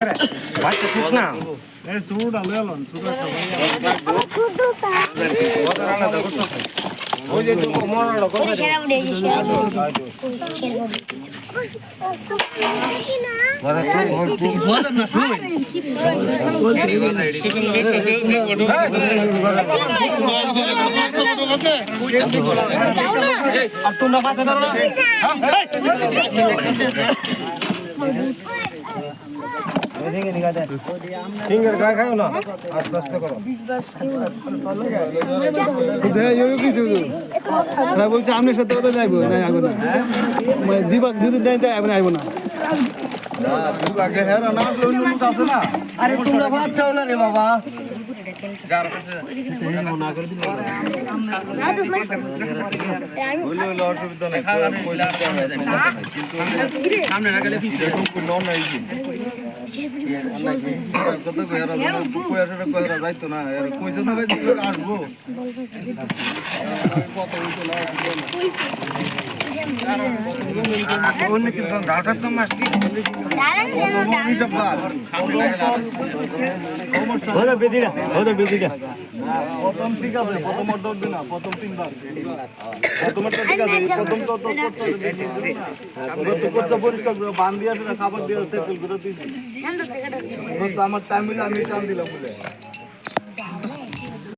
বাচ্চা ঠিক না ওই যে মরানো আর তোমরা পাশে ধরো না ফিঙ্গার গায়ে খাও না আস্তে আস্তে করো বলছে আপনার সাথে কথা যাইবো না আইবো না দিবাক যদি দেয় তাই এখন আইবো না আরে তোমরা ভাত চাও না রে বাবা অসুবিধা নেই যাইতো না কইছে না আসবো প্রথম ঠিক আছে প্রথম অর্ডার দিন না প্রথম তিনবার প্রথমটা ঠিক আছে প্রথম তো করতে পরিষ্কার করে বান দিয়ে খাবার দিয়ে তেল করে দিয়েছি আমার টাইম মিলে আমি টাইম দিলাম বলে